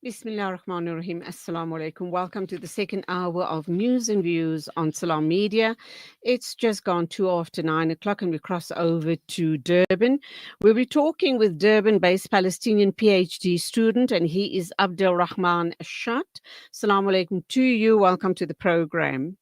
Bismillahirrahmanirrahim. Assalamu alaikum. Welcome to the second hour of news and views on Salam Media. It's just gone 9:02, and we cross over to Durban. We'll be talking with Durban-based Palestinian PhD student, and he is Abdelrahman Shat. Assalamu alaikum to you. Welcome to the program.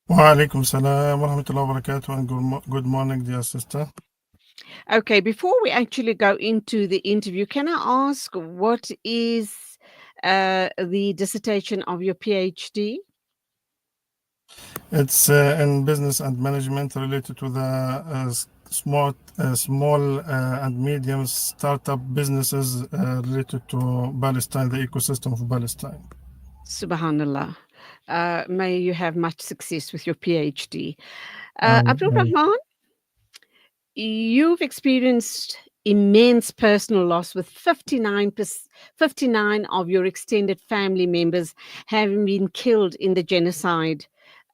Wa alaikum salam wa rahmatullahi wa barakatuh, and good morning, dear sister. Okay, before we actually go into the interview, can I ask what is the dissertation of your PhD? It's in business and management related to the small and medium startup businesses related to Palestine, the ecosystem of Palestine. Subhanallah. May you have much success with your PhD. Um, Abdul Rahman, you've experienced immense personal loss with 59 of your extended family members having been killed in the genocide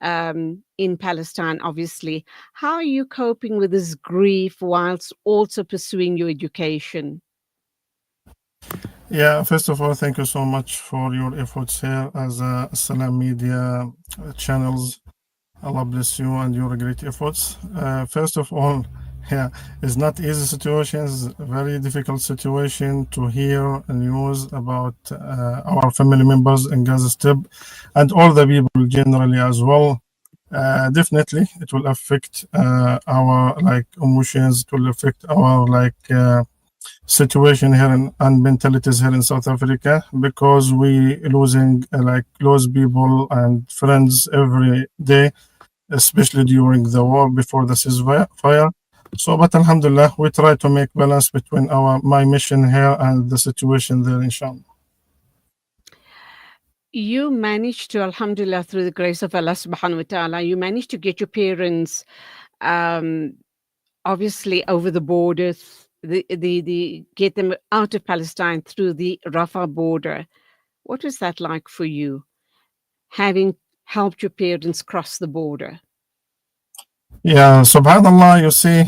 in Palestine, obviously. How are you coping with this grief whilst also pursuing your education? Yeah, first of all, thank you so much for your efforts here as Salam Media channels. Allah bless you and your great efforts. First of all, yeah, it's not easy situation. It's a very difficult situation to hear news about our family members in Gaza Strip and all the people generally as well. Definitely, it will affect our emotions. It will affect our situation here and mentalities here in South Africa, because we losing close people and friends every day, especially during the war before the ceasefire. So, but Alhamdulillah, we try to make balance between my mission here and the situation there, inshallah. You managed to, Alhamdulillah, through the grace of Allah subhanahu wa ta'ala, you managed to get your parents obviously over the border, get them out of Palestine through the Rafah border. What was that like for you, having helped your parents cross the border? Yeah, subhanallah, you see,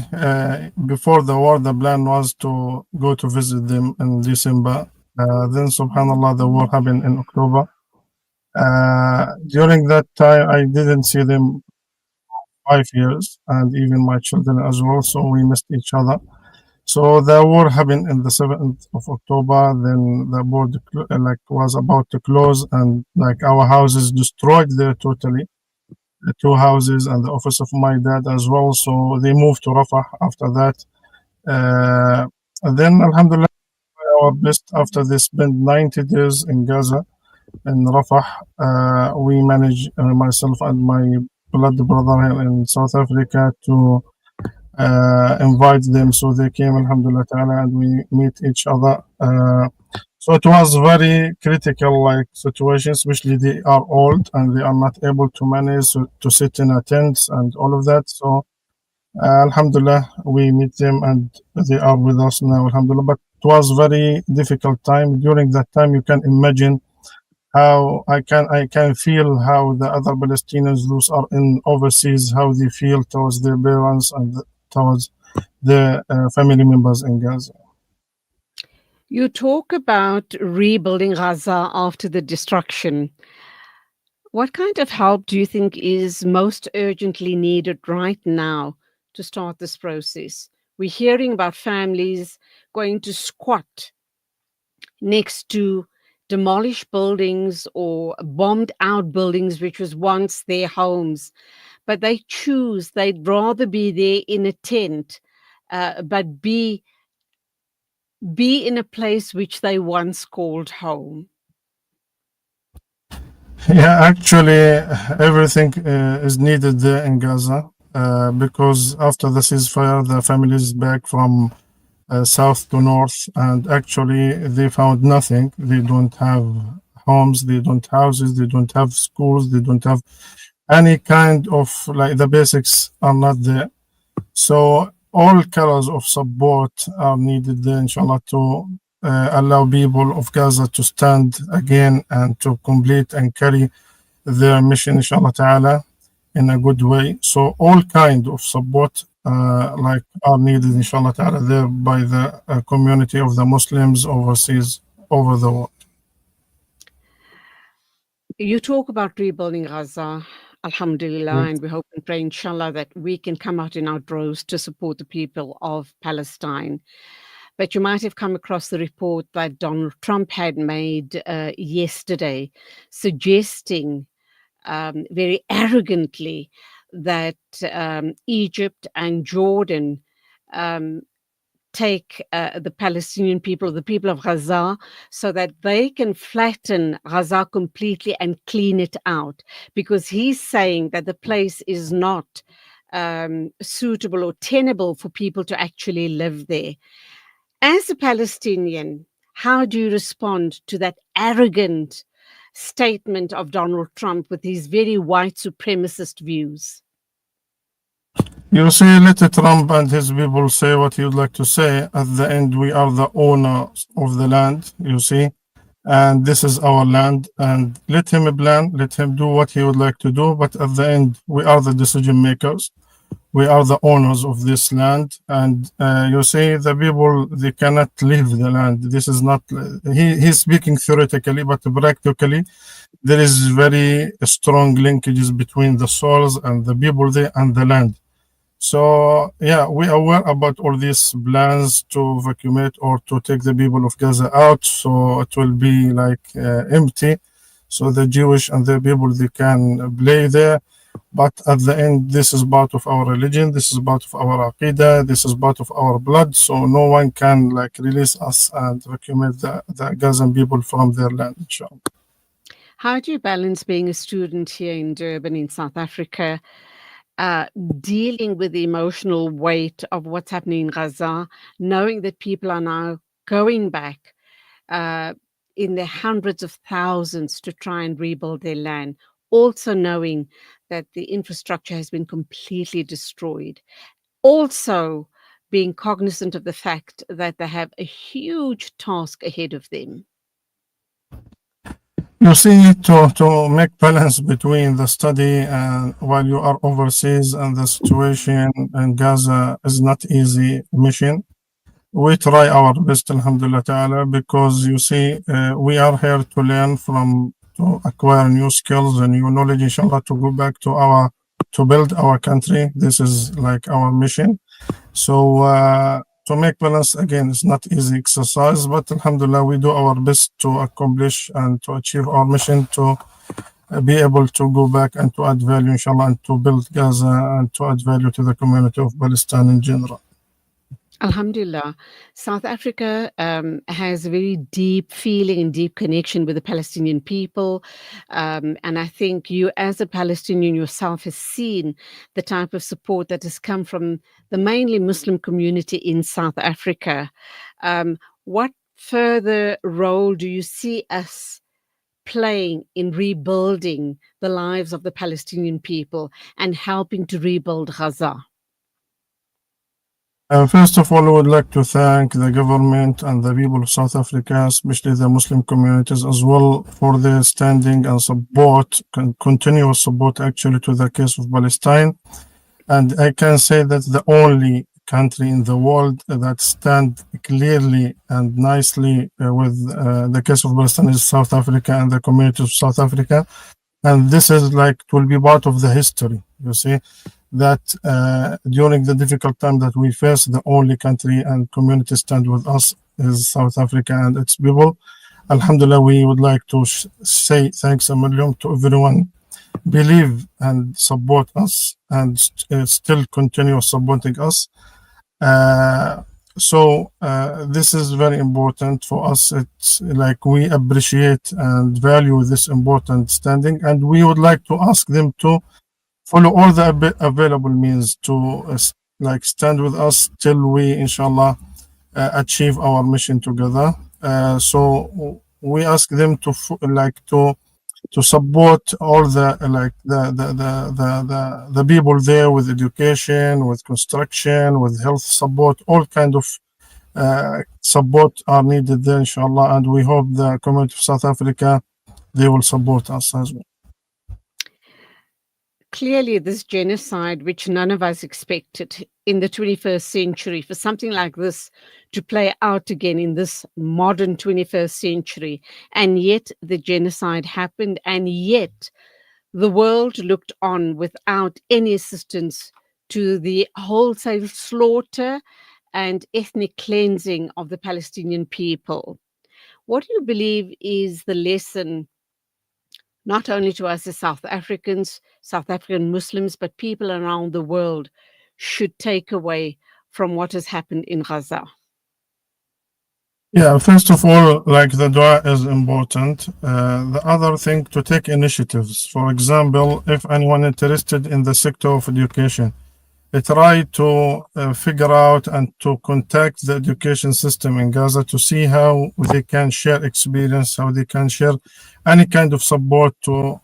before the war, the plan was to go to visit them in December. Then, subhanallah, the war happened in October. During that time, I didn't see them 5 years, and even my children as well, so we missed each other. So the war happened in the 7th of October. Then the border was about to close, and our houses destroyed there totally. The 2 houses and the office of my dad as well. So they moved to Rafah after that. And then, Alhamdulillah, our best after they spent 90 days in Gaza, in Rafah, we managed, myself and my blood brother here in South Africa, to invite them. So they came, Alhamdulillah ta'ala, and we meet each other. So it was very critical situation, especially they are old and they are not able to manage to sit in a tent and all of that. So Alhamdulillah, we meet them and they are with us now, Alhamdulillah. But it was very difficult time. During that time, you can imagine how I can feel how the other Palestinians those are in overseas, how they feel towards their parents and towards their family members in Gaza. You talk about rebuilding Gaza after the destruction. What kind of help do you think is most urgently needed right now to start this process? We're hearing about families going to squat next to demolished buildings or bombed out buildings, which was once their homes. But they'd rather be there in a tent, but be in a place which they once called home. Yeah, actually, everything is needed there in Gaza, because after the ceasefire, the families back from south to north, and actually they found nothing. They don't have homes, they don't have houses, they don't have schools, they don't have any kind of the basics are not there. So all colors of support are needed there, inshallah, to allow people of Gaza to stand again and to complete and carry their mission, inshallah ta'ala, in a good way. So all kind of support are needed, inshallah ta'ala, there by the community of the Muslims overseas, over the world. You talk about rebuilding Gaza, Alhamdulillah, Yes. and we hope and pray, inshallah, that we can come out in our droves to support the people of Palestine. But you might have come across the report that Donald Trump had made yesterday, suggesting very arrogantly that Egypt and Jordan um, take the Palestinian people, the people of Gaza, so that they can flatten Gaza completely and clean it out. Because he's saying that the place is not suitable or tenable for people to actually live there. As a Palestinian, how do you respond to that arrogant statement of Donald Trump with his very white supremacist views? You see, let Trump and his people say what he would like to say. At the end, we are the owners of the land, you see, and this is our land. And let him plan, let him do what he would like to do. But at the end, we are the decision makers. We are the owners of this land. And you see, the people, they cannot leave the land. This is not, he's speaking theoretically, but practically, there is very strong linkages between the souls and the people there and the land. So yeah, we are aware about all these plans to evacuate or to take the people of Gaza out, so it will be like empty, so the Jewish and the people they can play there. But at the end, this is part of our religion. This is part of our aqidah. This is part of our blood. So no one can like release us and evacuate the Gazan people from their land. Inshallah. How do you balance being a student here in Durban, in South Africa, uh, dealing with the emotional weight of what's happening in Gaza, knowing that people are now going back uh, in their hundreds of thousands to try and rebuild their land, also knowing that the infrastructure has been completely destroyed, also being cognizant of the fact that they have a huge task ahead of them? You see, to make balance between the study and while you are overseas and the situation in Gaza is not easy mission. We try our best, alhamdulillah ta'ala, because you see, we are here to learn from, to acquire new skills and new knowledge, inshallah, to go back to to build our country. This is like our mission. So, to make balance again, it's not easy exercise, but alhamdulillah, we do our best to accomplish and to achieve our mission to be able to go back and to add value, inshallah, and to build Gaza and to add value to the community of Palestine in general. Alhamdulillah, South Africa has a very deep feeling and deep connection with the Palestinian people. And I think you, as a Palestinian yourself, has seen the type of support that has come from the mainly Muslim community in South Africa. What further role do you see us playing in rebuilding the lives of the Palestinian people and helping to rebuild Gaza? First of all, I would like to thank the government and the people of South Africa, especially the Muslim communities as well, for their standing and support, continuous support actually to the case of Palestine. And I can say that the only country in the world that stand clearly and nicely with the case of Palestine is South Africa and the community of South Africa. And this is like, it will be part of the history, you see, that during the difficult time that we face, the only country and community stand with us is South Africa and its people. Alhamdulillah, we would like to say thanks a million to everyone believe and support us and still continue supporting us. So this is very important for us. It's like we appreciate and value this important standing, and we would like to ask them to follow all the available means to like stand with us till we, inshallah, achieve our mission together. So we ask them to to support all the like the people there with education, with construction, with health support, all kind of support are needed there, inshallah, and we hope the community of South Africa they will support us as well. Clearly, this genocide, which none of us expected in the 21st century, for something like this to play out again in this modern 21st century, and yet the genocide happened, and yet the world looked on without any assistance to the wholesale slaughter and ethnic cleansing of the Palestinian people. What do you believe is the lesson, not only to us as South Africans, South African Muslims, but people around the world should take away from what has happened in Gaza? Yeah, first of all, like the dua is important. The other thing, to take initiatives. For example, if anyone interested in the sector of education, try to figure out and to contact the education system in Gaza to see how they can share experience, how they can share any kind of support to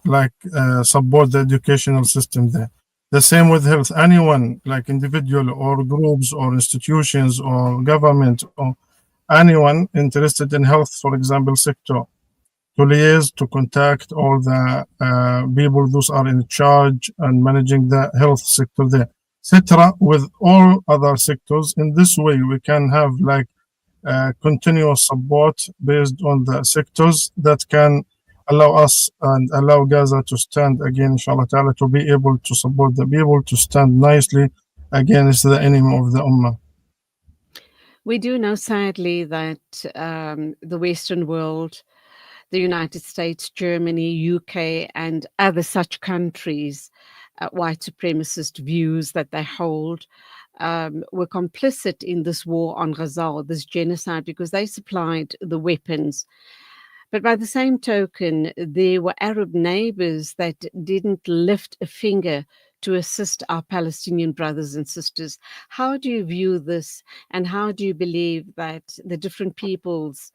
support the educational system there. The same with health. Anyone, like individual or groups or institutions or government or anyone interested in health, for example, sector, to liaise, to contact all the people those are in charge and managing the health sector there, etc. With all other sectors. In this way, we can have like continuous support based on the sectors that can allow us and allow Gaza to stand again, inshallah ta'ala, to be able to support the people to stand nicely against the enemy of the Ummah. We do know, sadly, that the Western world, the United States, Germany, UK, and other such countries, white supremacist views that they hold, were complicit in this war on Gaza, this genocide, because they supplied the weapons. But by the same token, there were Arab neighbors that didn't lift a finger to assist our Palestinian brothers and sisters. How do you view this, and how do you believe that the different peoples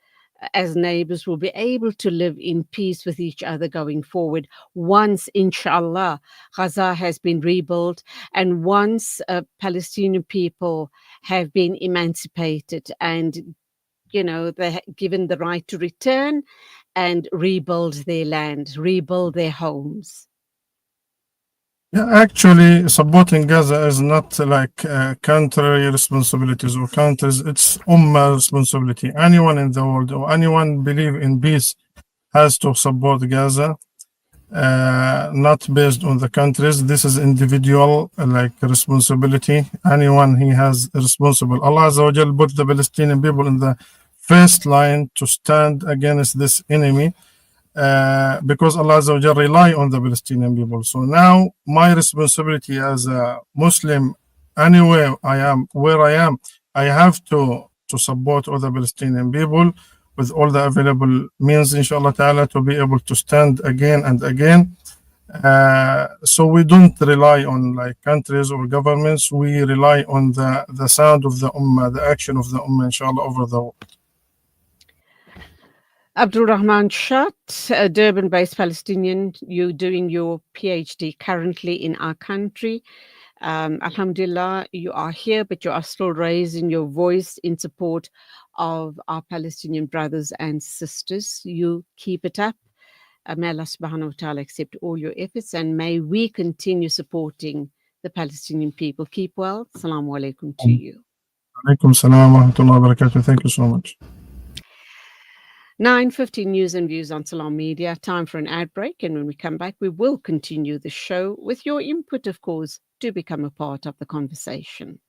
as neighbors will be able to live in peace with each other going forward once, inshallah, Gaza has been rebuilt, and once Palestinian people have been emancipated and they're given the right to return and rebuild their land, rebuild their homes? Yeah, actually, supporting Gaza is not like country responsibilities or countries. It's Ummah responsibility. Anyone in the world or anyone believe in peace has to support Gaza, not based on the countries. This is individual like responsibility. Anyone he has responsible. Allah Azza wa Jal put the Palestinian people in the first line to stand against this enemy. Because Allah Azza wa Jal rely on the Palestinian people. So now my responsibility as a Muslim, anywhere I am, where I am, I have to support all the Palestinian people with all the available means, inshallah ta'ala, to be able to stand again and again. So we don't rely on like countries or governments. We rely on the sound of the Ummah, the action of the Ummah, inshallah, over the world. Abdelrahman Shat, a Durban-based Palestinian, you're doing your PhD currently in our country. Alhamdulillah, you are here, but you are still raising your voice in support of our Palestinian brothers and sisters. You keep it up. May Allah subhanahu wa ta'ala accept all your efforts, and may we continue supporting the Palestinian people. Keep well. Assalamu alaikum to you. Alaikum salam wa rahmatullahi wa barakatuh. Thank you so much. 9:15 News and Views on Salam Media. Time for an ad break, and when we come back, we will continue the show with your input, of course, to become a part of the conversation.